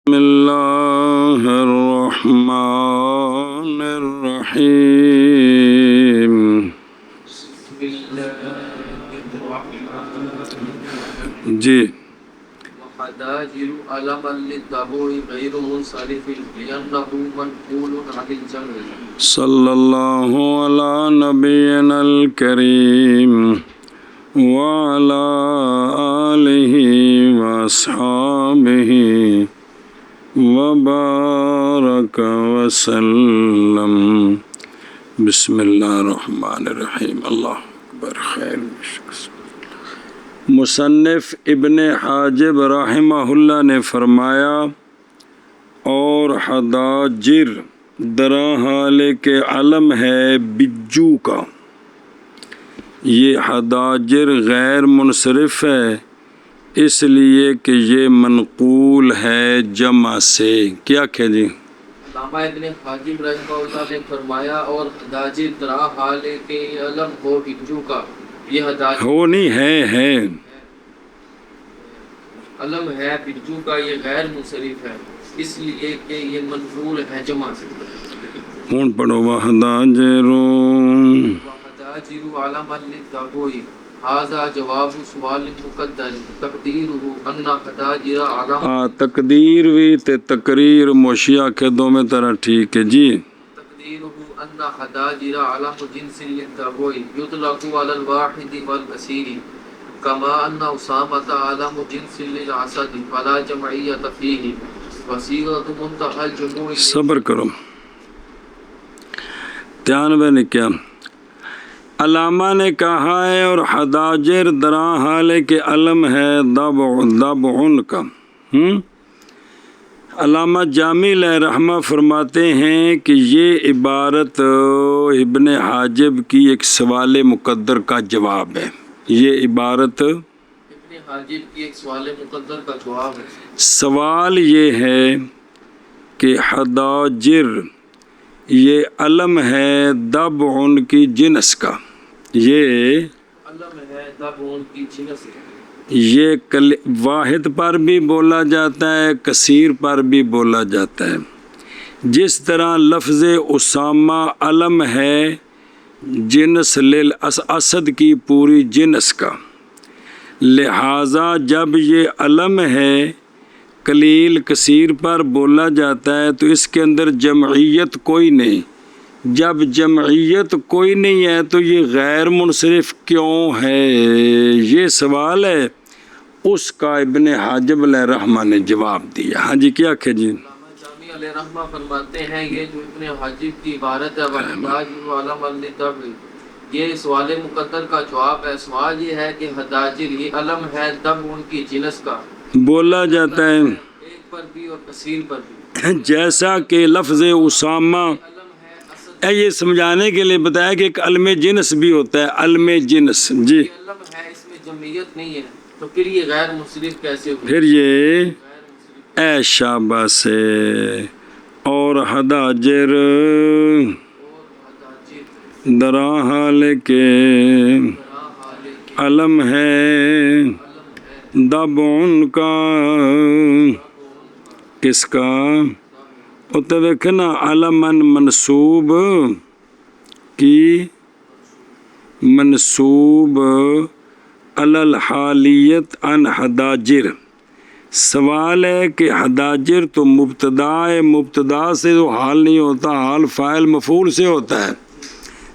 بسم اللہ الرحمن الرحیم جی وحداجر علما للتبوع غیر منصرف لأنه منقول عن الجمع صلی اللہ علی نبینا الکریم وعلی آلہ واصحابہ وبارک وسلم بسم اللہ الرحمن الرحیم اللہ اکبر خیر مصنف ابن حاجب رحمہ اللہ نے فرمایا اور حداجر درا حال کے علم ہے بجو کا، یہ حداجر غیر منصرف ہے اس لیے کہ یہ منقول ہے جمع سے۔ کیا کہ جی علامہ ابن حاجب رحمہ اللہ نے فرمایا اور حداجر درا حال کے علم ہو بجو کا، یہ حداجر ہو نہیں ہے علم ہے بجو کا، یہ غیر منصرف ہے اس لیے کہ یہ منقول ہے جمع سے۔ کون پڑھو وحداجرون وحداجر علما للتبوع هذا جواب سوال مقدر تقدیرہ ان حداجر علما تقدیر بھی تے تقریر موشیہ کے دو میں طرح ٹھیک ہے جی۔ تقدیرہ ان حداجر علم جنس للتبوع یطلق علی الواحد والکثیر کما ان اسامۃ علم جنس للعسد فلا جمعیۃ فیہ وصیغۃ منتہی الجموع۔ صبر کرو 93 نے کیا علامہ نے کہا ہے اور حداجر درا حال کے علم ہے ضبع کا۔ علامہ جامی علیہ رحمہ فرماتے ہیں کہ یہ عبارت ابن حاجب کی ایک سوال مقدر کا جواب ہے۔ یہ عبارت ابن حاجب کی ایک سوال مقدر کا جواب ہے۔ سوال یہ ہے کہ حداجر یہ علم ہے ضبع کی جنس کا، یہ علم ہے ضبع کی جنس کا، یہ واحد پر بھی بولا جاتا ہے کثیر پر بھی بولا جاتا ہے۔ جس طرح لفظ اسامہ علم ہے جنس للاسد کی پوری جنس کا، لہٰذا جب یہ علم ہے قلیل کثیر پر بولا جاتا ہے تو اس کے اندر جمعیت کوئی نہیں۔ جب جمعیت کوئی نہیں ہے تو یہ غیر منصرف کیوں ہے؟ یہ سوال ہے، اس کا ابن حاجب علیہ رحمہ نے جواب دیا۔ ہاں جی کیا کہ جی علامہ جامی علیہ رحمہ فرماتے ہیں یہ جو ابن حاجب کی عبارت ہے وحداجر علما للتبوع، یہ سوال مقدر کا جواب ہے۔ سوال یہ ہے کہ حداجر یہ علم ہے ضبع کی جنس کا، بولا جاتا ہے ایک پر بھی اور کثیر پر بھی، جیسا کہ لفظ اسامہ علم ہے اسد، یہ سمجھانے کے لیے بتایا کہ ایک علم جنس بھی ہوتا ہے، علم جنس جی۔ یہ علم ہے اس میں جمعیت نہیں ہے تو پھر یہ غیر منصرف کیسے ہوئی؟ پھر یہ اے شاباش ہے اور حداجر درا حال کے علم ہے ضبع کا، کس کا؟ وہ تو دیکھنا علماً منصوب کی منصوب علی الحالیت عن حداجر۔ سوال ہے کہ حداجر تو مبتدا ہے، مبتدا سے تو حال نہیں ہوتا، حال فاعل مفعول سے ہوتا ہے۔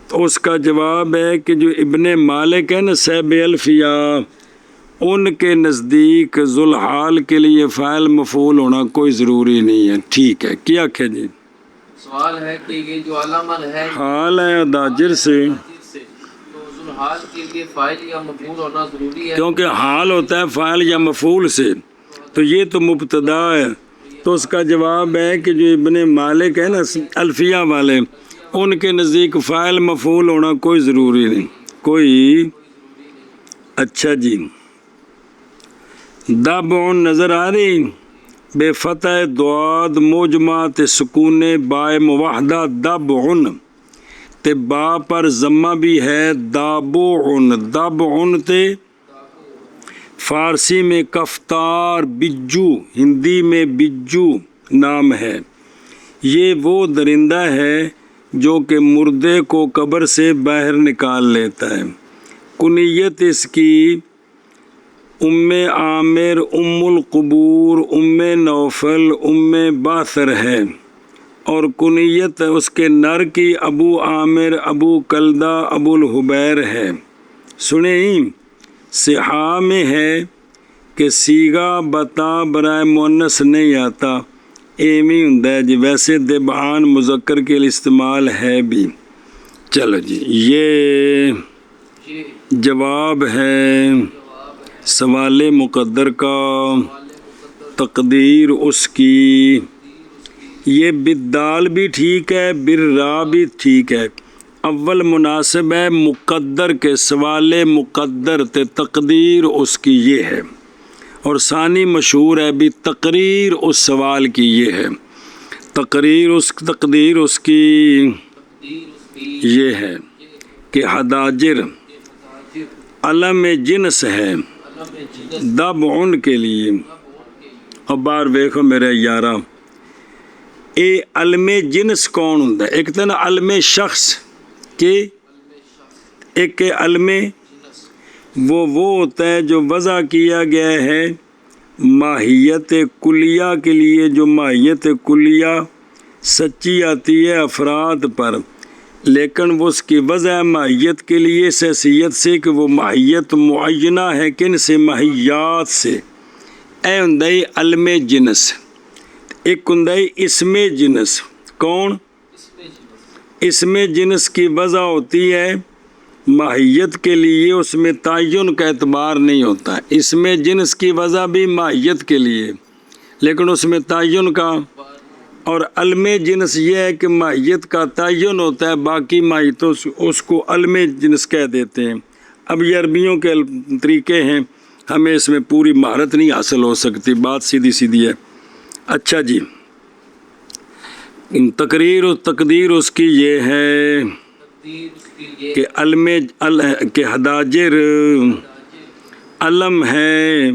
تو اس کا جواب ہے کہ جو ابن مالک ہے نا صاحب الفیہ، ان کے نزدیک ذوالحال کے لیے فاعل مفعول ہونا کوئی ضروری نہیں ہے۔ ٹھیک ہے کیا کہ جی سوال ہے کہ یہ جو علمن ہے حال ہے حداجر سے، تو ذوالحال کے لیے فاعل یا مفعول ہونا ضروری ہے، کیونکہ حال ہوتا ہے فاعل یا مفعول سے، تو یہ تو مبتدا ہے۔ تو اس کا جواب ہے کہ جو ابن مالک ہے نا الفیہ والے، ان کے نزدیک فاعل مفعول ہونا کوئی ضروری نہیں، کوئی۔ اچھا جی ضبع نظر آ رہی بے فتح ضاد موجمات سکون بائے موحدہ ضبع، تے با پر ضمہ بھی ہے ضبع تے فارسی میں کفتار بجو، ہندی میں بجو نام ہے۔ یہ وہ درندہ ہے جو کہ مردے کو قبر سے باہر نکال لیتا ہے۔ کنیت اس کی ام عامر، ام القبور، ام نوفل، ام باثر ہے، اور کنیت اس کے نر کی ابو عامر، ابو کلدہ، ابو الحبیر ہے۔ سنیں صحاح میں ہے کہ سیگا بتا برائے مونس نہیں آتا، ایمی ہوندا ہے جی، ویسے دبعان مذکر کے لیے استعمال ہے بھی۔ چلو جی، یہ جواب ہے سوال مقدر کا، تقدیر اس کی، یہ بالدال بھی ٹھیک ہے، بالراء بھی ٹھیک ہے۔ اول مناسب ہے مقدر کے، سوال مقدر تے تقدیر اس کی یہ ہے، اور ثانی مشہور ہے بھی تقریر اس سوال کی یہ ہے، تقریر اس کی یہ ہے کہ حداجر علم جنس ہے دبعن کے لیے۔ اب بار ویکھو میرے یارا، اے علم جنس کون ہوندا ہے؟ ایک تو نا علم شخص کہ ایک علم وہ ہوتا ہے جو وضع کیا گیا ہے ماہیت کلیہ کے لیے، جو ماہیت کلیہ سچی آتی ہے افراد پر، لیکن وہ اس کی وضع ماہیت کے لیے اس حیثیت سے کہ وہ ماہیت معینہ ہے، کن سے؟ ماہیات سے۔ اے ہندائی علم جنس۔ ایک ہندائی اسم جنس، کون؟ اسم جنس کی وضع ہوتی ہے ماہیت کے لیے، اس میں تعین کا اعتبار نہیں ہوتا ہے۔ اسم جنس کی وضع بھی ماہیت کے لیے لیکن اس میں تعین کا، اور علم جنس یہ ہے کہ ماہیت کا تعین ہوتا ہے، باقی ماہیتوں اس کو علم جنس کہہ دیتے ہیں۔ اب یہ عربیوں کے طریقے ہیں، ہمیں اس میں پوری مہارت نہیں حاصل ہو سکتی، بات سیدھی سیدھی ہے۔ اچھا جی، تقریر و تقدیر اس کی یہ ہے کہ علم کہ حداجر علم ہے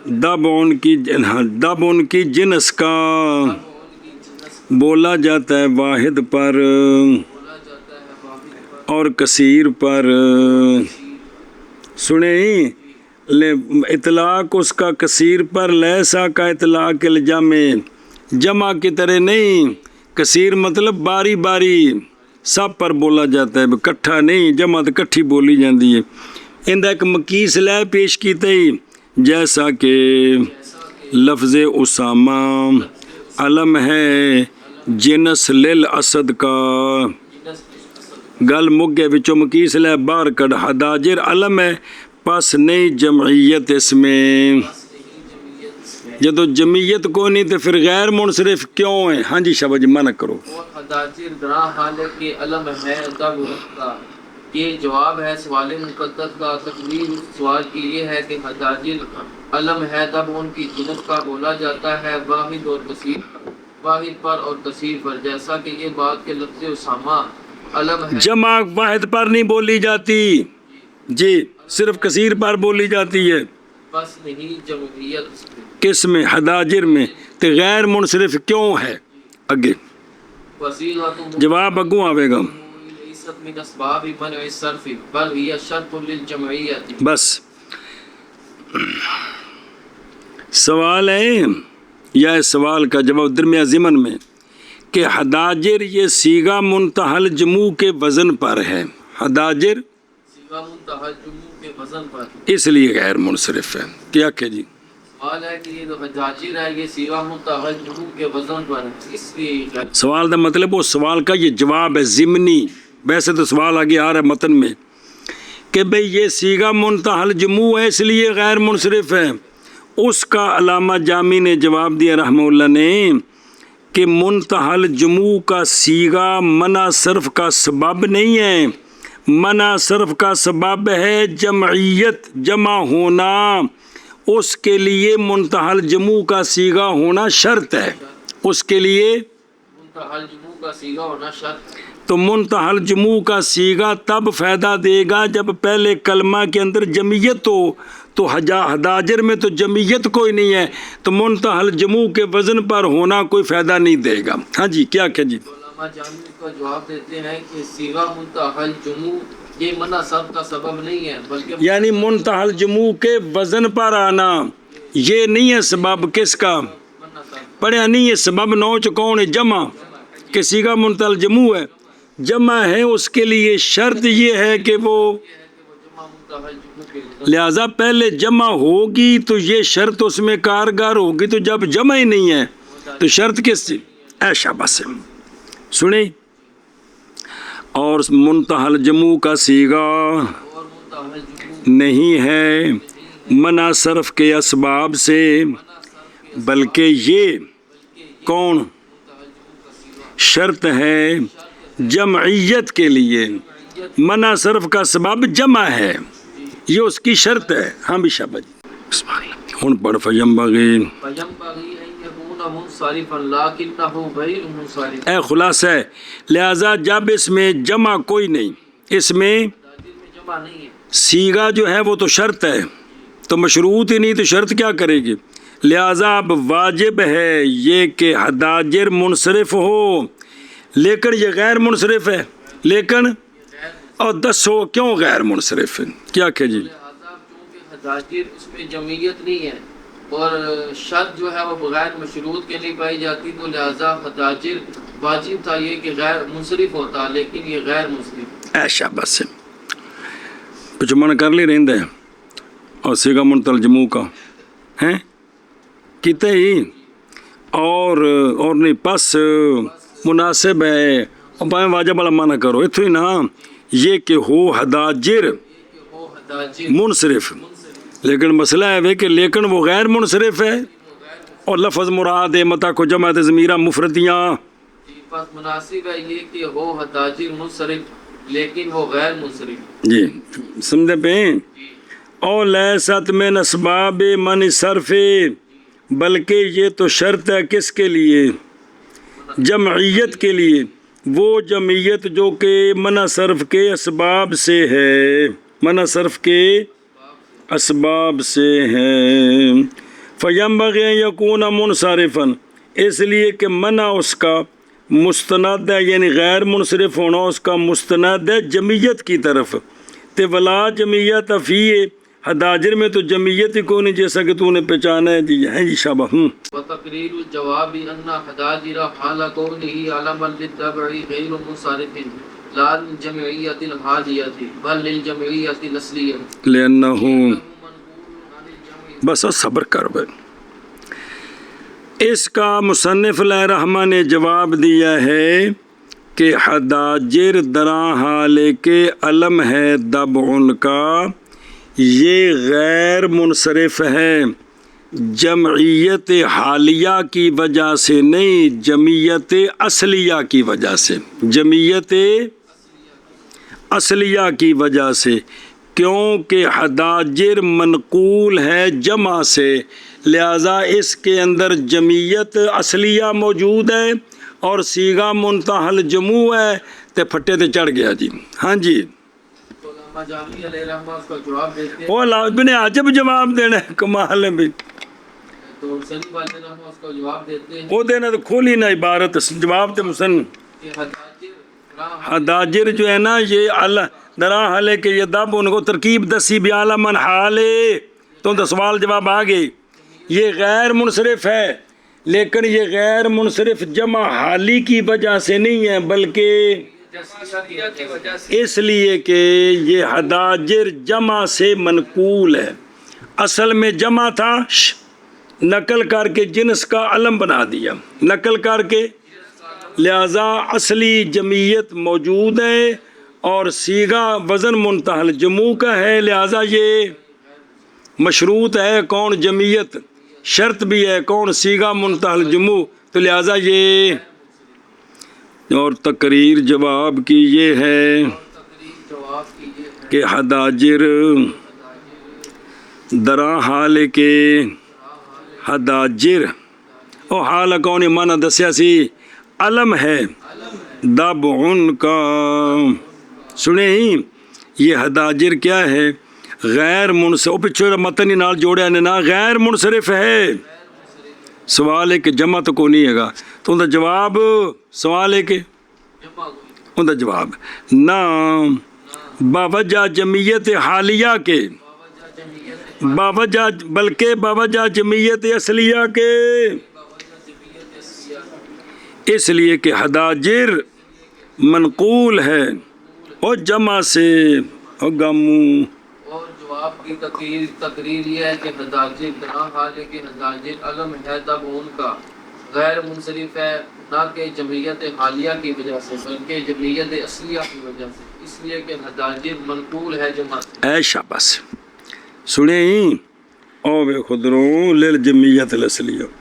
دب ان کی جنس کا، بولا جاتا ہے واحد پر اور کثیر پر۔ سنیں اطلاق اس کا کثیر پر، لیسا کا اطلاق الجمع، جمع کی طرح نہیں، کثیر مطلب باری باری سب پر بولا جاتا ہے، کٹھا نہیں، جمع تو کٹھی بولی جاتی ہے۔ اندہ ایک مقیس لے پیش کیتے ہی، جیسا کہ لفظ اسامہ علم ہے جنس للاسد کا، گل مگے وچوں مقیس لے باہر کڑ، حداجر علم ہے پس نہیں جمعیت اس میں، جدو جمعیت کو نہیں تو پھر غیر منصرف کیوں ہے؟ ہاں جی شبہ جی منع کرو۔ حداجر گراں حال ہے کہ علم ہے دب کا، یہ جواب ہے سوال مقدر کا۔ تقدیر سوال کی یہ ہے کہ حداجر علم ہے دب ان کی جنس کا، بولا جاتا ہے واحد اور کثیر، واحد پر اور کثیر پر، جیسا کہ یہ بات کہ لفظ اسامہ علم ہے جمع واحد پر نہیں بولی جاتی جی، صرف کثیر پر بولی جاتی ہے، بس نہیں جمعیت کس میں؟ حداجر میں۔ تو غیر منصرف کیوں ہے؟ اگے جواب اگوں آوے گا، من اسباب منع الصرف بل هي شرط للجمعیت۔ بس سوال ہے یا اس سوال کا جواب درمیان ضمن میں کہ حداجر یہ صیغہ منتہل جموع کے وزن پر ہے، حداجر صیغہ منتہل جموع کے وزن پر اس لیے غیر منصرف ہے۔ کیا کہ جی سوال ہے کہ یہ جو حداجر ہے یہ صیغہ منتہل جموع کے وزن پر ہے، اس لیے سوال دا مطلب وہ سوال کا یہ جواب ہے ضمنی، ویسے تو سوال آگے آ رہا ہے متن میں کہ بھئی یہ صیغہ منتہل جموع ہے اس لیے غیر منصرف ہے۔ اس کا علامہ جامی نے جواب دیا رحمہ اللہ نے کہ منتہل جموع کا صیغہ منع صرف کا سبب نہیں ہے، منع صرف کا سبب ہے جمعیت، جمع ہونا، اس کے لیے منتہل جموع کا صیغہ ہونا شرط ہے، اس کے لیے منتہل جموع کا صیغہ ہونا شرط۔ تو منتہل جموع کا سیغہ تب فائدہ دے گا جب پہلے کلمہ کے اندر جمعیت ہو، تو حداجر میں تو جمعیت کوئی نہیں ہے، تو منتہل جموع کے وزن پر ہونا کوئی فائدہ نہیں دے گا۔ ہاں جی کیا کہ جی علماء جامع کا جواب دیتے ہیں کہ صیغہ منتہل جموع یہ منع صرف کا سبب نہیں ہے، بلکہ یعنی منتہل جموع کے وزن پر آنا یہ نہیں ہے سبب کس کا، منع صرف پڑھیا نہیں ہے سبب نوچ کون ہے، جمع، کہ صیغہ منتہل جموع ہے، جمع ہے، اس کے لیے شرط یہ ہے کہ وہ جمع منتہل جموع کے لیے لہذا پہلے جمع ہوگی تو یہ شرط اس میں کارگر ہوگی، تو جب جمع ہی نہیں ہے تو شرط کس چیز؟ ایشا بس سنیں، اور منتہل جموع کا صیغہ اور منتہل جموع نہیں ہے منع صرف کے اسباب سے، بلکہ یہ کون شرط ہے جمعیت کے لیے، منع صرف کا سبب جمع ہے، یہ اس کی شرط ہے۔ ہاں بھی شاباش ہن پڑھ فینبغی، فینبغی ان یکون منصرفا لکنہ غیر منصرف، اے خلاصہ ہے، لہذا جب اس میں جمع کوئی نہیں، اس میں حداجر میں جمع نہیں ہے، صیغہ جو ہے وہ تو شرط ہے، تو مشروط ہی نہیں تو شرط کیا کرے گی، لہذا اب واجب ہے یہ کہ حداجر منصرف ہو، لیکن یہ غیر منصرف ہے، لیکن اور دسو کیوں غیر منصرف ہے، کیا کہ جی لہذا چونکہ حداجر اس میں جمعیت نہیں ہے اور شرط جو ہے وہ بغیر مشروط کے نہیں پائی جاتی، تو لہذا حداجر واجب تھا یہ کہ غیر منصرف ہوتا، لیکن یہ غیر منصرف۔ ایشا بس کچھ من کر لی رہندے اور صیغہ منتہل جموع کا ہیں کتے ہی اور نہیں پس مناسب ہے، اور بائیں واجب والا معنی کرو اتو ہی نا، یہ کہ ہو حداجر وہ حداجر منصرف، لیکن مسئلہ ہے کہ لیکن وہ غیر منصرف ہے، اور لفظ مراد ہے متا کو جمع ضمیرہ مفردیاں، بس مناسب ہے یہ کہ ہو حداجر منصرف لیکن وہ غیر منصرف۔ جی سمجھے پہ، او لیست من اسباب من صرف، بلکہ یہ تو شرط ہے کس کے لیے، جمعیت کے لیے، وہ جمعیت جو کہ منع صرف کے اسباب سے ہے، منع صرف کے اسباب سے ہے، فینبغی ان یکون منصرفا، اس لیے کہ منع اس کا مستند ہے، یعنی غیر منصرف ہونا اس کا مستند ہے جمعیت کی طرف، تے ولا جمعیت فیہ، حداجر میں تو جمعیت ہی کوئی نہیں جیسا کہ تو نے پہچانا ہے، جی ہے جی شابہ وتقریر الجواب ان حداجر حال کونه علما للتبع غیر منصرف لا للجمعیت الحالیت بل للجمعیت الاصلیہ لأنه بس صبر کر بے، اس کا مصنف علیہ رحمہ نے جواب دیا ہے کہ حداجر دراں حالے کے علم ہے دبع کا، یہ غیر منصرف ہے جمعیت حالیہ کی وجہ سے نہیں، جمعیت اصلیہ کی وجہ سے، جمعیت اصلیہ کی وجہ سے، کیونکہ حداجر منقول ہے جمع سے، لہذا اس کے اندر جمعیت اصلیہ موجود ہے اور صیغہ منتہل جموع ہے، تے پھٹے تے چڑھ گیا جی۔ ہاں جی علماء جامی علیہ رحمہ اس کا جواب دیتے ہیں، وہ لاجب نے عجب جواب دینا ہے، کمال ہے بھی، تو حسینی والے رحمہ اس کا جواب دیتے ہیں وہ دینا تو کھولی نہ عبارت، جواب تے مسن کہ حداجر حداجر جو ہے نا یہ اللہ درا حالے کہ یہ دب ان کو ترکیب دسی بھی اعلیٰ من حالے، تو سوال جواب آگے، یہ غیر منصرف ہے، لیکن یہ غیر منصرف جمع حالی کی وجہ سے نہیں ہے، بلکہ اس لیے کہ یہ حداجر جمع سے منقول ہے، اصل میں جمع تھا، نقل کر کے جنس کا علم بنا دیا، نقل کر کے، لہذا اصلی جمعیت موجود ہے اور صیغہ وزن منتہل جموع کا ہے، لہذا یہ مشروط ہے کون جمعیت، شرط بھی ہے کون صیغہ منتہل جموع، تو لہذا یہ اور تقریر جواب کی یہ ہے کہ حداجر درا حال کے حداجر او حال کون مانا دسیا سی علم ہے دب ان کا سنے ہی یہ حداجر کیا ہے غیر منصرف پچھو متن نال جوڑیا نے نا غیر منصرف ہے سوال ہے کہ جمع تو کو نہیں ہے گا تو ان کا جواب سوال ہے کہ ان کا جواب نہ باوجہ جمعیت حالیہ کے باوجہ بلکہ باوجہ جمعیت اصلیہ کے اس لیے کہ حداجر منقول ہے اور جمع سے اور گموں اور جواب کی تقریر یہ ہے کہ حداجر بنا حال ہے کہ حداجر علم ہے تب ان کا غیر منصرف ہے نہ کہ جمعیت حالیہ کی وجہ سے بلکہ جمعیت اصلیہ کی وجہ سے اس لیے کہ حداجر منقول ہے جمع سے اے شاباش سنیں او بے خدروں للجمعیت الاصلیہ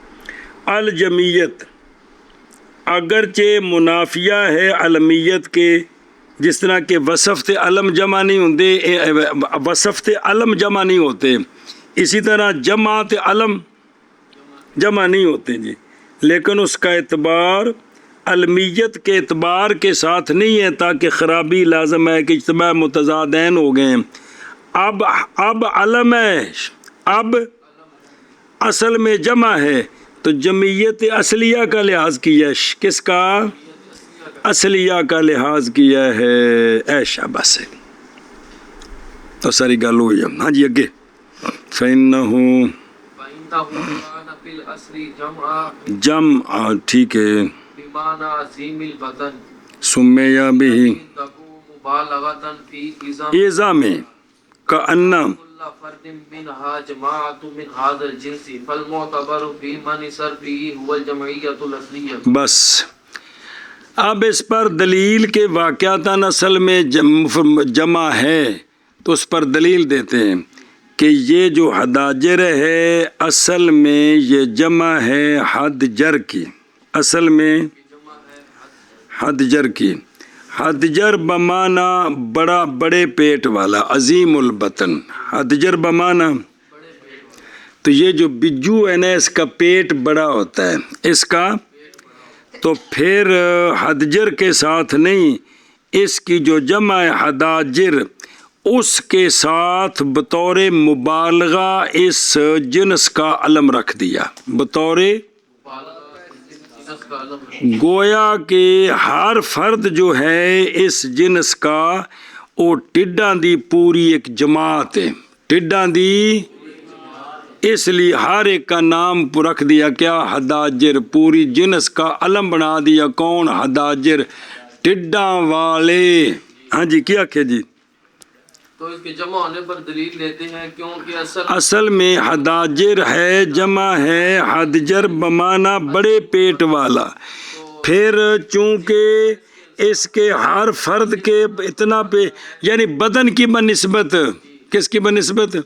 الجمعیت اگرچہ منافیہ ہے علمیت کے جس طرح کہ وصف تے علم جمع نہیں ہوتے وصف تے علم جمع نہیں ہوتے اسی طرح جمع تے علم جمع نہیں ہوتے جی لیکن اس کا اعتبار علمیت کے اعتبار کے ساتھ نہیں ہے تاکہ خرابی لازم ہے کہ اجتماع متضادین ہو گئے اب علم ہے اب اصل میں جمع ہے تو جمعیت اصلیہ کا لحاظ کیا کس کا اصلیہ کا لحاظ کیا ہے اے شاباش تو ساری گل ہوئی ہے ہاں جی اگے فَإِنَّهُ جمع ٹھیک ہے سمیہ بھی ایزا میں کأنہ بس اب اس پر دلیل کے واقعاتاً اصل میں جمع ہے تو اس پر دلیل دیتے ہیں کہ یہ جو حداجر ہے اصل میں یہ جمع ہے حد جر کی اصل میں حد جر کی حد جر بمانا بڑا بڑے پیٹ والا عظیم البطن حد جر بمانا تو یہ جو بجو ہے نا اس کا پیٹ بڑا ہوتا ہے اس کا تو پھر حدجر کے ساتھ نہیں اس کی جو جمع ہے حداجر اس کے ساتھ بطور مبالغہ اس جنس کا علم رکھ دیا بطور گویا کہ ہر فرد جو ہے اس جنس کا وہ ٹڈاں دی پوری ایک جماعت ہے ٹڈاں دی اس لیے ہر ایک کا نام رکھ دیا کیا حداجر پوری جنس کا علم بنا دیا کون حداجر ٹڈاں والے ہاں جی کیا کہ جی تو اس کے جمع ہونے پر دلیل لیتے ہیں کیونکہ اصل میں حداجر ہے جمع ہے حدجر بمانا بڑے پیٹ والا پھر چونکہ اس کے ہر فرد کے اتنا پہ یعنی بدن کی بنسبت کس کی بنسبت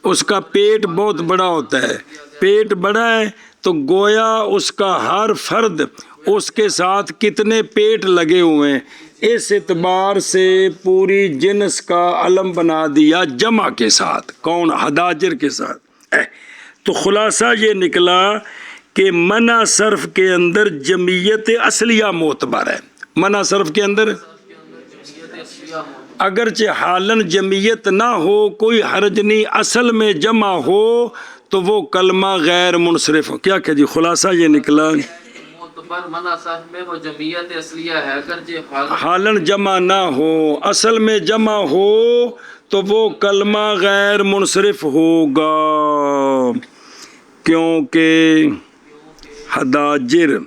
اس کا پیٹ بہت بڑا ہوتا ہے پیٹ بڑا ہے تو گویا اس کا ہر فرد اس کے ساتھ کتنے پیٹ لگے ہوئے ہیں اس اعتبار سے پوری جنس کا علم بنا دیا جمع کے ساتھ کون حداجر کے ساتھ تو خلاصہ یہ نکلا کہ منع صرف کے اندر جمعیت اصلیہ معتبر ہے منع صرف کے اندر اگرچہ حالن جمعیت نہ ہو کوئی حرج نہیں اصل میں جمع ہو تو وہ کلمہ غیر منصرف ہو کیا کہ جی خلاصہ یہ نکلا حالن جمع نہ ہو اصل میں جمع ہو تو وہ کلمہ غیر منصرف ہوگا کیونکہ حداجر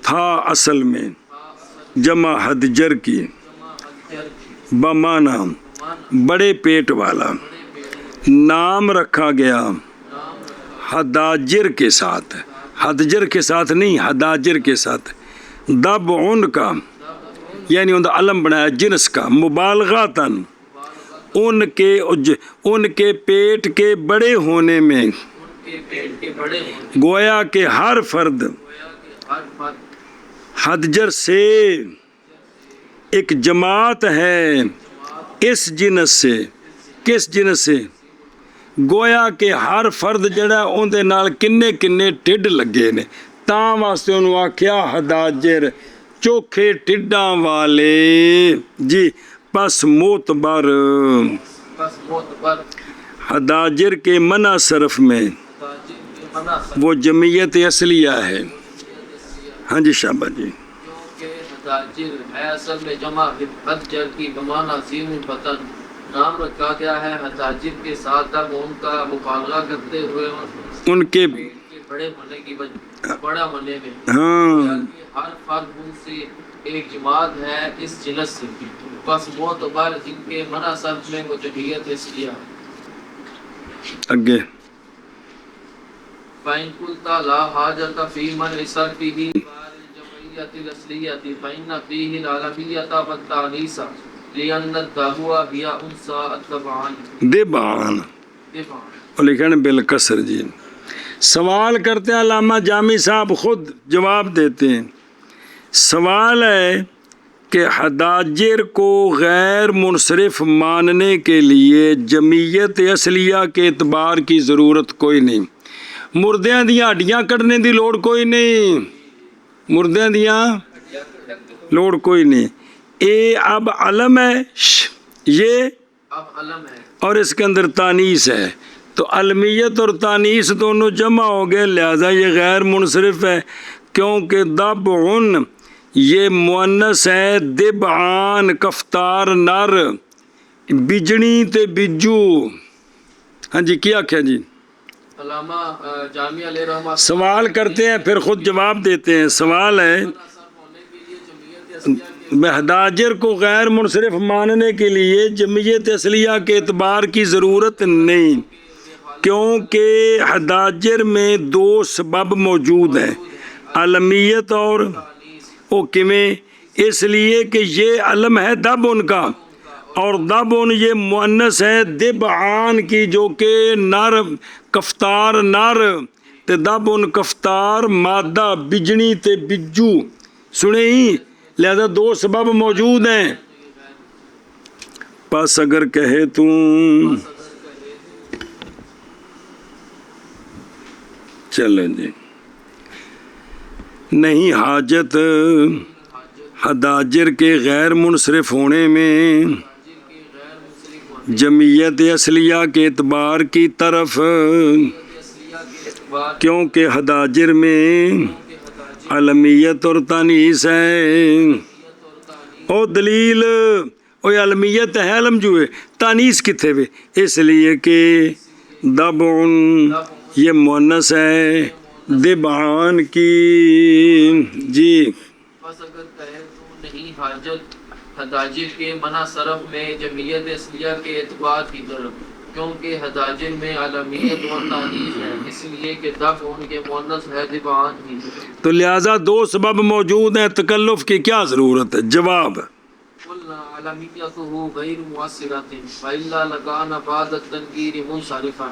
تھا اصل میں جمع حدجر کی بمانا بڑے پیٹ والا نام رکھا گیا حداجر کے ساتھ حدجر کے ساتھ نہیں حداجر کے ساتھ دب ان کا یعنی ان کا علم بنایا جنس کا مبالغاتاً ان کے پیٹ کے بڑے ہونے میں گویا کہ ہر فرد حدجر سے ایک جماعت ہے اس جنس سے کس جنس سے گویا کہ ہر فرد جڑا اندے نال کنے کنے ٹھڈ لگے نے تاں واسطے انہوں آکھیا حداجر چوکھے ٹڈاں والے جی پس موتبر بس معتبر حداجر کے منع صرف میں تاجر کے منع وہ جمعیت اصلیہ ہے. ہاں جی شابہ جی. کیونکہ حداجر ہے اصل میں جمع حدجر کی بمانا زین البطن نام رکھا گیا ہے حداجر کے ساتھ اب ان کا مبالغہ کرتے ہوئے ان کے بڑے ہونے کی وجہ بڑا ہونے میں ہاں ہر فرد ان سے ایک جماعت ہے اس جنس سے بس معتبر جن کے منع صرف میں وہ جمعیت اصلیہ اگے فَإِن قُلْتَ لَا حَاجَةَ فِي مَنْعِ صَرْفِهِ الجمعیت الاصلیۃ فإن فيه العالمیۃ والتانیث لأن الدعوة هي أنثى التبعان دیبان اور لکھن بالکسر جی. سوال کرتے ہیں علامہ جامی صاحب خود جواب دیتے ہیں. سوال ہے کہ حداجر کو غیر منصرف ماننے کے لیے جمعیت اصلیہ کے اعتبار کی ضرورت کوئی نہیں. مردیاں دیاں ہڈیاں کٹنے دی لوڑ کوئی نہیں. مردیاں دیاں لوڑ کوئی نہیں. اے اب علم ہے یہ اب علم ہے اور اس کے اندر تانیث ہے تو علمیت اور تانیث دونوں جمع ہو گئے لہذا یہ غیر منصرف ہے کیونکہ دبعن یہ مؤنث ہے دبعان کفتار نر بجنی تے بجو. ہاں جی کیا کیا جی علامہ جامعہ علیہ رحمہ سوال کرتے ہیں پھر خود جواب دیتے ہیں. سوال ہے ہونے کے لیے جمعیت اصلیہ حداجر کو غیر منصرف ماننے کے لیے جمعیت اصلیہ کے اعتبار کی ضرورت نہیں کیونکہ حداجر میں دو سبب موجود ہیں علمیت اور اوکمیں اس لیے کہ یہ علم ہے دب ان کا اور دب ان یہ مؤنث ہے دبعان کی جو کہ نر کفتار نر تے دب ان کفتار مادہ بجنی تے بجو سنے ہی لہذا دو سبب موجود ہیں. پس اگر کہے تم چلیں جی نہیں حاجت حداجر کے غیر منصرف ہونے میں جمعیت اصلیہ کے اعتبار کی طرف کیونکہ حداجر میں علمیت اور تانیث ہے. او دلیل او علمیت ہے علم جو ہے تانیث کتھے وے اس لیے کہ دبعن یہ مؤنث ہے دبعان کی جی. بس اگر کہے تو نہیں حاجت حداجر کے منع صرف میں جمعیت اصلیہ کے اعتبار کی طرف کیونکہ حداجر میں علمیت اور تانیث ہے اس لیے کہ دب ان کے مؤنث ہے دبعان ہی تو لہذا دو سبب موجود ہیں تکلف کی کیا ضرورت ہے. جواب قلنا علمیته غیر مؤثرۃ فإلا لکان بعد التنکیر منصرفا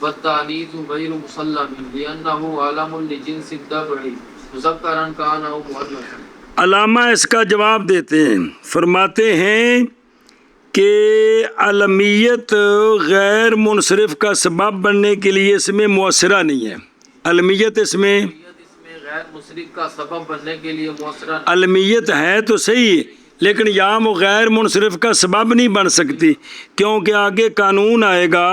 والتانیث غیر مسلم لأنه عالم لجنس الدبع مذکرا کان او مؤنثا. علامہ اس کا جواب دیتے ہیں فرماتے ہیں کہ علمیت غیر منصرف کا سبب بننے کے لیے اس میں مؤثرہ نہیں ہے. علمیت اس میں غیر منصرف کا سبب بننے کے لیے مؤثرہ علمیت ہے تو صحیح لیکن یہاں وہ غیر منصرف کا سبب نہیں بن سکتی کیونکہ آگے قانون آئے گا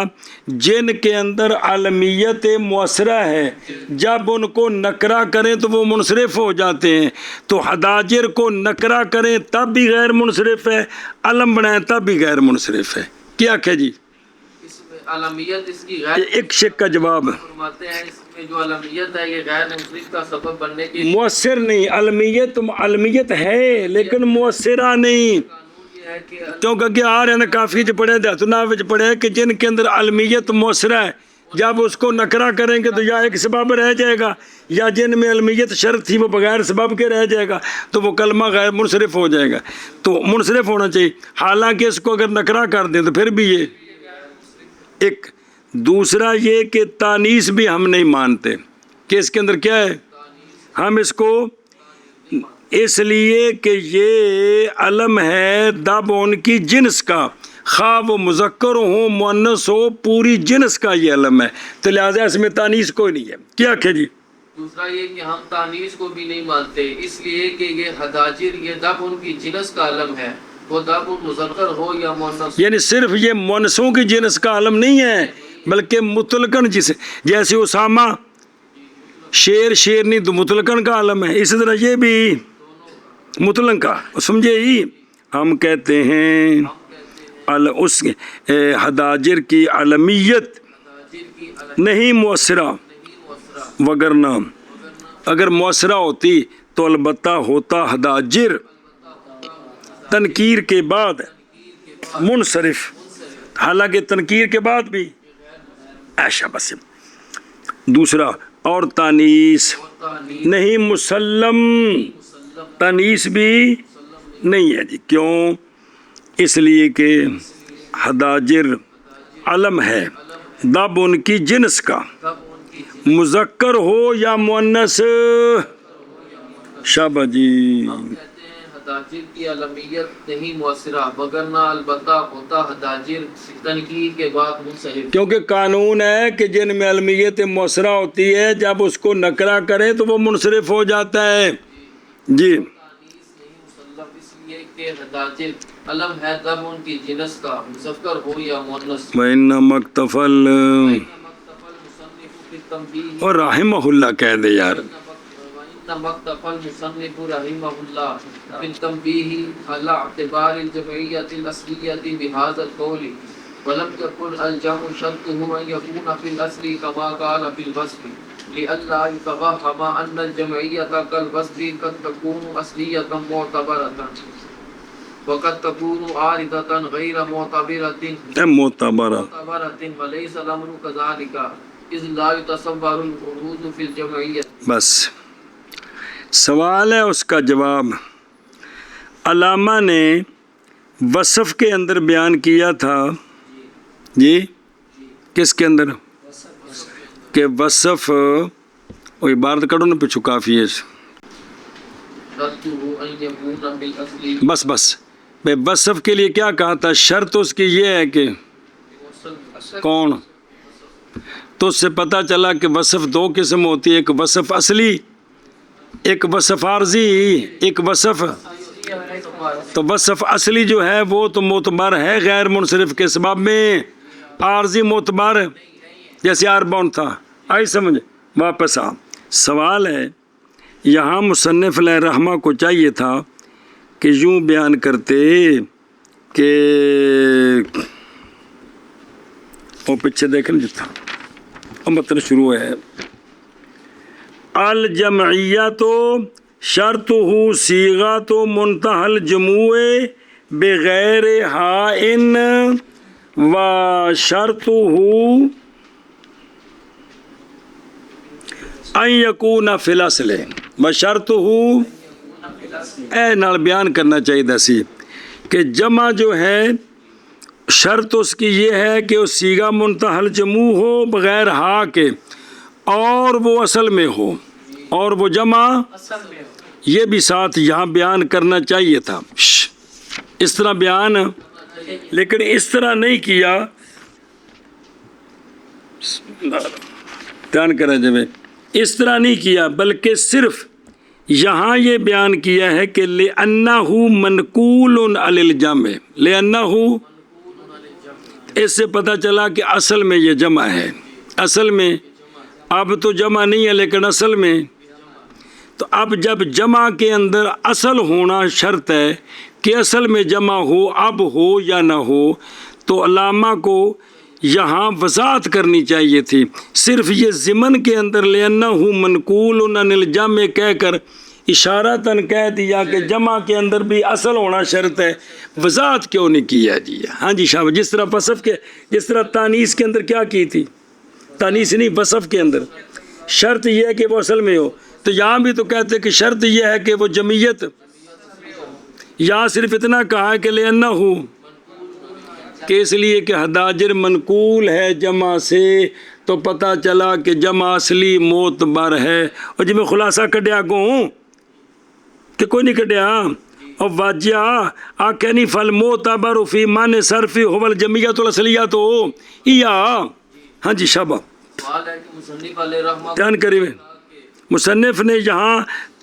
جن کے اندر علمیت مؤثرہ ہے جب ان کو نکرہ کریں تو وہ منصرف ہو جاتے ہیں. تو حداجر کو نکرہ کریں تب بھی غیر منصرف ہے علم بنائیں تب بھی غیر منصرف ہے. کیا کہ جی اس میں علمیت اس کی غیر ایک شک کا جواب فرماتے ہیں اس میں جو علمیت ہے یہ غیر منصرف کا سبب بننے کے مؤثر نہیں علمیت ہے لیکن مؤثرہ نہیں قانون یہ ہے کہ کیونکہ اگے آ رہے ہیں کافی جو پڑھے دہتنا وچ پڑھے کہ جن کے اندر علمیت مؤثرہ ہے جب اس کو نکرہ کریں گے تو یا ایک سبب رہ جائے گا یا جن میں علمیت شرط تھی وہ بغیر سبب کے رہ جائے گا تو وہ کلمہ غیر منصرف ہو جائے گا. تو منصرف ہونا چاہیے حالانکہ اس کو اگر نکرہ کر دیں تو پھر بھی یہ ایک. دوسرا یہ کہ تانیث بھی ہم نہیں مانتے کہ اس کے اندر کیا ہے ہم اس کو اس لیے کہ یہ علم ہے دب ان کی جنس کا خواہ وہ مذکر ہو مؤنث ہو پوری جنس کا یہ علم ہے تو لہٰذا اس میں تانیث کوئی نہیں ہے. کیا کہ جی دوسرا یہ کہ ہم تانیث کو بھی نہیں مانتے، اس لیے کہ یہ حداجر یہ دب ان کی جنس کا علم ہے، وہ دب مذکر ہو یا مؤنث۔ یعنی صرف یہ مونسوں کی جنس کا علم نہیں ہے بلکہ مطلقاً جیسے اسامہ شیرنی تو مطلقاً کا علم ہے، اسی طرح یہ بھی مطلق کا، سمجھے ہی۔ ہم کہتے ہیں اس حداجر کی علمیت حداجر کی علم نہیں مؤثرہ، نہیں مؤثرہ، وگرنہ اگر مؤثرہ ہوتی تو البتہ ہوتا حداجر تنکیر کے بعد منصرف، حالانکہ تنکیر کے بعد بھی ایشا بس۔ دوسرا اور تانیث تانیث نہیں مسلم، تانیث بھی نہیں ہے جی، کیوں؟ اس لیے کہ حداجر علم ہے دب ان کی جنس کا، دب ان کی جنس، مذکر ہو یا مؤنث۔ شابہ جی۔ ہم کہتے ہیں حداجر کی علمیت نہیں مؤثرہ، مگر نہ البتہ ہوتا حداجر تنکیر کے بعد منصرف۔ کیونکہ قانون ہے کہ جن میں علمیت مؤثرہ ہوتی ہے جب اس کو نکرہ کرے تو وہ منصرف ہو جاتا ہے جی۔ تانیث نہیں مسلم، اس لیے کہ حداجر علم ہے دب ان کی جنس کا، مذکر ہو یا مؤنث۔ وَإِنَّ مَكْتَفَلْ مکتب المصنف فی التنبیہ، اور رحمہ اللہ کہہ دے یار، وَإِنَّ مکتب المصنف رحمہ اللہ فی التنبیہ علی اعتبار الجمعیت الاصلیۃ بہذا القول، ولم يكن الجمع شرطه ان يكون في الاصل كما قال في الوصف، لئلا يتوهم ان الجمعیت كالوصف قد تكون اصلیۃ معتبرۃ وقد تكون عارضة غير معتبرة معتبرہ، وليس الأمر كذلك إذ لا يتصور الخروج في الجمعية۔ بس سوال ہے اس کا جواب علامہ نے وصف کے اندر بیان کیا تھا جی، کس کے اندر؟ کہ وصف، وہ عبارت کڑو نا پچھو کافی ہے، شرطه أن يكون بالأصل، بس بھائی وصف کے لیے کیا کہا تھا؟ شرط اس کی یہ ہے کہ کون؟ تو اس سے پتہ چلا کہ وصف دو قسم ہوتی ہے، ایک وصف اصلی، ایک وصف عارضی، ایک وصف۔ تو وصف اصلی جو ہے وہ تو معتبر ہے غیر منصرف کے سبب میں، عارضی معتبر جیسے آربون تھا۔ آئی سمجھ؟ واپس آ، سوال ہے یہاں مصنف علیہ الرحمہ کو چاہیے تھا کہ یوں بیان کرتے کہ وہ پیچھے دیکھیں جتنا مطلب شروع ہے، الجمعیت شرطہ صیغۃ منتہی الجموع بغیر ہائن و شرطہ ان یکون فی الاصل و شرطہ، اے نال بیان کرنا چاہیے سی کہ جمع جو ہے شرط اس کی یہ ہے کہ وہ صیغہ منتہی الجموع ہو بغیر ہا کے، اور وہ اصل میں ہو، اور وہ جمع یہ بھی ساتھ یہاں بیان کرنا چاہیے تھا۔ اس طرح بیان، لیکن اس طرح نہیں کیا، بیان کریں جب اس طرح نہیں کیا، بلکہ صرف یہاں یہ بیان کیا ہے کہ لِأَنَّهُ مَنْقُولٌ عَلِ الْجَمْعِ، لِأَنَّهُ، اس سے پتہ چلا کہ اصل میں یہ جمع ہے، اصل میں اب تو جمع نہیں ہے لیکن اصل میں، تو اب جب جمع کے اندر اصل ہونا شرط ہے کہ اصل میں جمع ہو، اب ہو یا نہ ہو، تو علامہ کو یہاں وضاحت کرنی چاہیے تھی۔ صرف یہ ضمن کے اندر لِأَنَّهُ مَنْقُولٌ عَنِ الْجَمْعِ کہہ کر اشارتاً کہہ دیا کہ جمع کے اندر بھی اصل ہونا شرط ہے، وضاحت کیوں نہیں کیا جی؟ ہاں جی شاہ، جس طرح وصف کے، جس طرح تانیث کے اندر کیا کی تھی، تانیث نہیں وصف کے اندر شرط یہ ہے کہ وہ اصل میں ہو، تو یہاں بھی تو کہتے کہ شرط یہ ہے کہ وہ جمعیت، یہاں صرف اتنا کہا ہے کہ لِأَنَّهُ، کہ اس لیے کہ حداجر منقول ہے جمع سے، تو پتہ چلا کہ جمع اصلی معتبر ہے۔ اور جی میں خلاصہ کڈیا گو ہوں کہ کوئی نہیں کڈیا، اور واجہ آکھے نہیں فل معتبر فی مان صرفی هو الجمعیت الاصلیت ہو یا۔ ہاں جی شابہ سوال ہے کہ مصنف علیہ رحمہ بیان کری میں مصنف نے یہاں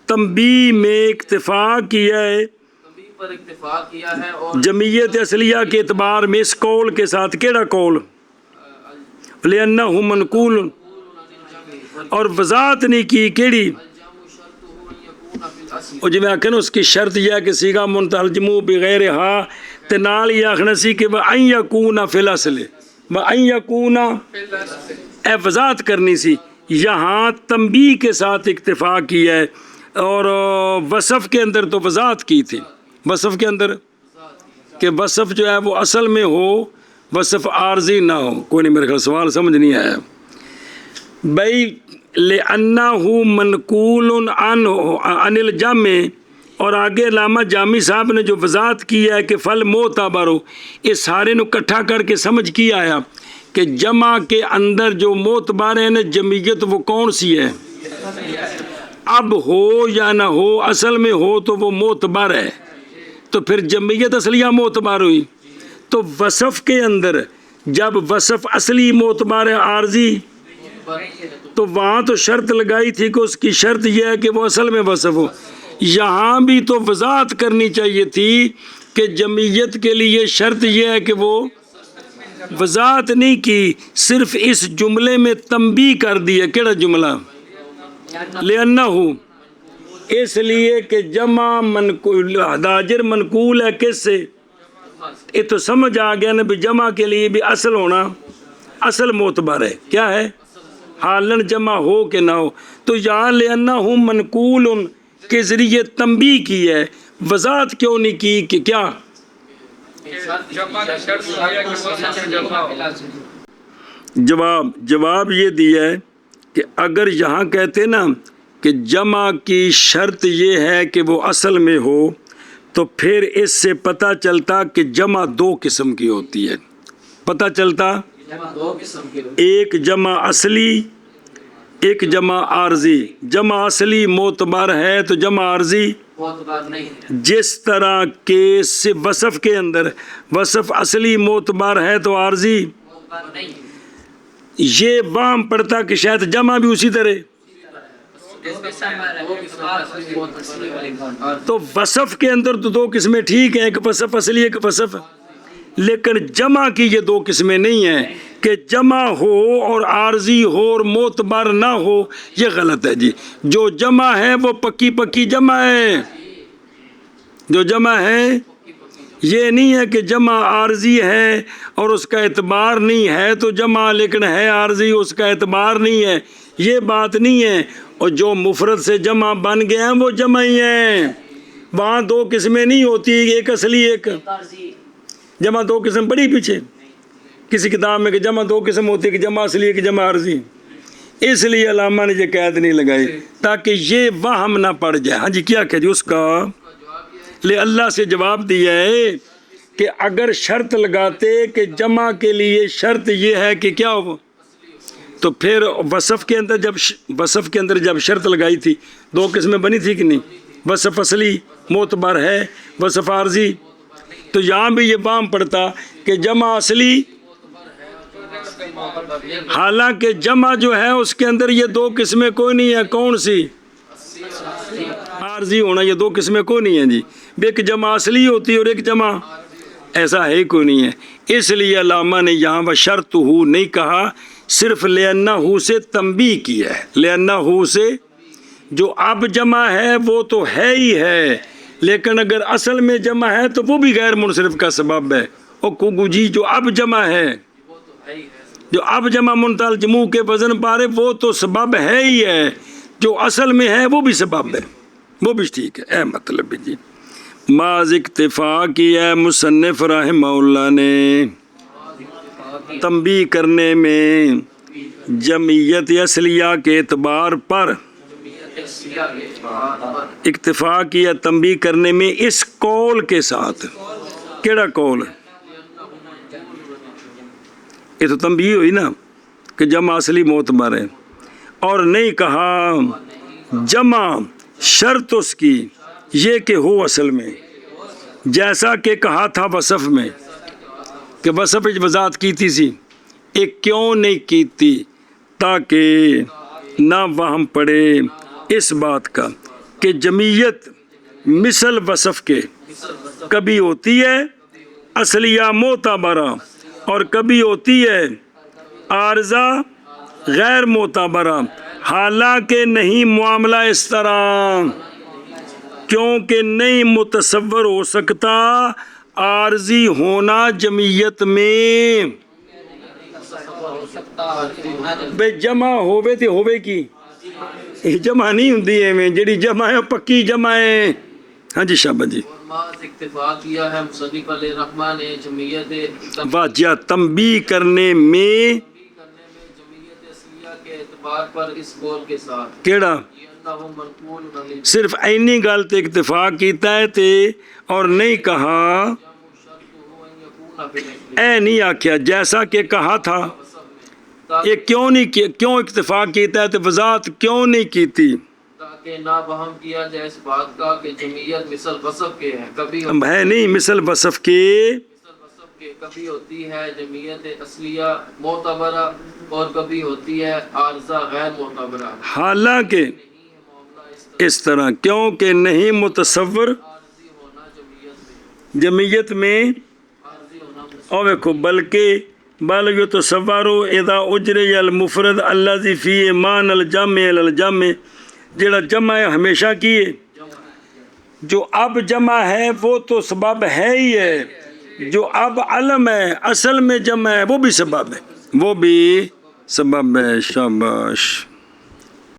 تنبیہ میں اکتفا کیا ہے، تنبیہ پر اکتفا کیا ہے، اور جمعیت اصلیہ کے اعتبار میں اس قول کے ساتھ، کیڑا قول؟ لِأَنَّهُ منقول، اور وضاحت نہیں کی کیڑی؟ اور جی میں آکھنا اس کی شرط یہ ہے کہ سیغا منتجمو بغیر ہا تے نال یہ آکھنا سی کہ وَأَن يَكُونَ فِي الْأَصْلِ، وَأَن يَكُونَ، اے وضاحت کرنی سی۔ یہاں تنبیہ کے ساتھ اکتفا کیا ہے، اور وصف کے اندر تو وضاحت کی تھی، وصف کے اندر کہ وصف جو ہے وہ اصل میں ہو، وصف عارضی نہ ہو۔ کوئی نہیں، میرے خیال سوال سمجھ نہیں آیا بھائی۔ لِأَنَّهُ مَنْقُولٌ عَنِ الْجَمْعِ، اور آگے علامہ جامی صاحب نے جو وضاحت کی ہے کہ فل معتبر ہو، اس سارے نو کٹھا کر کے سمجھ کی آیا کہ جمع کے اندر جو معتبر ہے نا جمعیت، وہ کون سی ہے؟ اب ہو یا نہ ہو، اصل میں ہو تو وہ معتبر ہے، تو پھر جمعیت اصلیہ معتبر ہوئی۔ تو وصف کے اندر جب وصف اصلی معتبر ہے عارضی، تو وہاں تو شرط لگائی تھی کہ اس کی شرط یہ ہے کہ وہ اصل میں وصف ہو۔ یہاں بھی تو وضاحت کرنی چاہیے تھی کہ جمعیت کے لیے شرط یہ ہے کہ وہ، وضاحت نہیں کی، صرف اس جملے میں تنبیہ کر دی ہے۔ کیڑا جملہ؟ لِأَنَّهُ، اس لیے کہ جمع منقول، داجر منقول ہے کس سے؟ یہ تو سمجھ آ گیا نا بھی جمع کے لیے بھی اصل ہونا، اصل معتبر ہے۔ کیا ہے؟ حالن جمع ہو کہ نہ ہو۔ تو یہاں لِأَنَّهُ منقول کے ذریعے تنبیہ کی ہے، وضاحت کیوں نہیں کی کہ کیا؟ جواب یہ دیا ہے کہ اگر یہاں کہتے نا کہ جمع کی شرط یہ ہے کہ وہ اصل میں ہو، تو پھر اس سے پتہ چلتا کہ جمع دو قسم کی ہوتی ہے۔ پتہ چلتا ایک جمع اصلی، ایک جمع عارضی۔ جمع اصلی معتبر ہے تو جمع عارضی، جس طرح کے وصف کے اندر وصف اصلی معتبر ہے تو عارضی۔ یہ وہم پڑتا کہ شاید جمع بھی اسی طرح، تو وصف کے اندر تو دو قسمیں ٹھیک ہیں، ایک وصف اصلی ایک وصف، لیکن جمع کی یہ دو قسمیں نہیں ہیں کہ جمع ہو اور عارضی ہو اور معتبر نہ ہو، یہ غلط ہے جی۔ جو جمع ہے وہ پکی پکی جمع ہے، جو جمع ہے یہ نہیں ہے کہ جمع عارضی ہے اور اس کا اعتبار نہیں ہے تو جمع، لیکن ہے عارضی اس کا اعتبار نہیں ہے، یہ بات نہیں ہے۔ اور جو مفرد سے جمع بن گئے ہیں وہ جمع ہی ہیں، وہاں دو قسمیں نہیں ہوتی، ایک اصلی ایک جمع۔ دو قسم پڑھی پیچھے کسی کتاب میں کہ جمع دو قسم ہوتی ہے، کہ جمع اصلی ایک جمع عارضی۔ اس لیے علامہ نے یہ قید نہیں لگائی تاکہ یہ وہم نہ پڑ جائے۔ ہاں جی کیا کہ جی اس کا لے اللہ سے جواب دیا ہے کہ اگر شرط لگاتے کہ جمع کے لیے شرط یہ ہے کہ کیا ہو، تو پھر وصف کے اندر جب شرط لگائی تھی دو قسمیں بنی تھی کہ نہیں؟ وصف اصلی معتبر ہے، وصف عارضی۔ تو یہاں بھی یہ وہم پڑتا کہ جمع اصلی، حالانکہ جمع جو ہے اس کے اندر یہ دو قسمیں کوئی نہیں ہے۔ کون سی؟ عارضی ہونا، یہ دو قسمیں کوئی نہیں ہیں جی۔ ایک جمع اصلی ہوتی ہے اور ایک جمع، ایسا ہے کوئی نہیں ہے۔ اس لیے علامہ نے یہاں وَشَرْطُهُ نہیں کہا، صرف لِأَنَّهُ سے تنبیہ کی ہے۔ لِأَنَّهُ سے جو اب جمع ہے وہ تو ہے ہی ہے، لیکن اگر اصل میں جمع ہے تو وہ بھی غیر منصرف کا سبب ہے۔ اور کوگو جی جو اب جمع ہے، جو اب جمع منتل جموع کے وزن پارے، وہ تو سبب ہے ہی ہے، جو اصل میں ہے وہ بھی سبب ہے، وہ بھی ٹھیک ہے۔ اے مطلب جی ماذ اکتفا کیا ہے مصنف رحمہ اللہ نے تنبیہ کرنے میں جمعیت اصلیہ کے اعتبار پر، اکتفا کیا تنبیہ کرنے میں اس قول کے ساتھ۔ کیڑا قول؟ یہ تو تنبیہ ہوئی نا کہ جمع اصلی معتبر ہے، اور نہیں کہا جمع شرط اس کی یہ کہ ہو اصل میں، جیسا کہ کہا تھا وصف میں کہ وصف وضاحت کی تھی سی، ایک کیوں نہیں کی تھی؟ تاکہ نہ وہم پڑے اس بات کا کہ جمعیت مثل وصف کے کبھی ہوتی ہے اصلیہ معتبرہ اور کبھی ہوتی ہے عارضہ غیر معتبرہ، حالانکہ نہیں معاملہ اس طرح، کیونکہ نہیں متصور ہو سکتا عارضی ہونا جمعیت میں۔ بے جمع ہوئے تے ہوئے کی جمع نہیں ہوندی ہے میں جڑی جمع ہے پکی جمع ہے۔ ہاں جی شاباش جی۔ محض اکتفا کیا ہے مصنف علیہ الرحمٰن نے جمعیت واجہ تنبیہ کرنے میں جمعیت اصلیہ کے اعتبار پر اس قول کے ساتھ کیڑا انہ منقول علی صرف اینی گل تے اکتفا کیتا ہے تے اور نہیں کہا اے نہیں آکھیا جیسا کہ کہا تھا، یہ کیوں نہیں کیوں اکتفا کیتا ہے تے وضاحت کیوں نہیں کیتی؟ تاکہ نہ وہم کیا جائے اس بات کا کہ جمعیت مثل وصف کے ہے، کبھی ہے نہیں مثل وصف کے کبھی ہوتی ہے جمعیت اصلیہ معتبرہ اور کبھی ہوتی ہے عارضہ غیر معتبرہ، حالانکہ اس طرح کیونکہ نہیں متصور عارضی ہونا جمعیت میں عارضی ہونا اور دیکھو بلکہ بل یتصور اذا اجری المفرد الذی فی معنی الجمع الجمع، جڑا جمع ہے ہمیشہ کی ہے، جو اب جمع ہے وہ تو سبب ہے ہی ہے، جو اب علم ہے اصل میں جمع ہے وہ بھی سبب ہے، وہ بھی سبب ہے۔ شاباش۔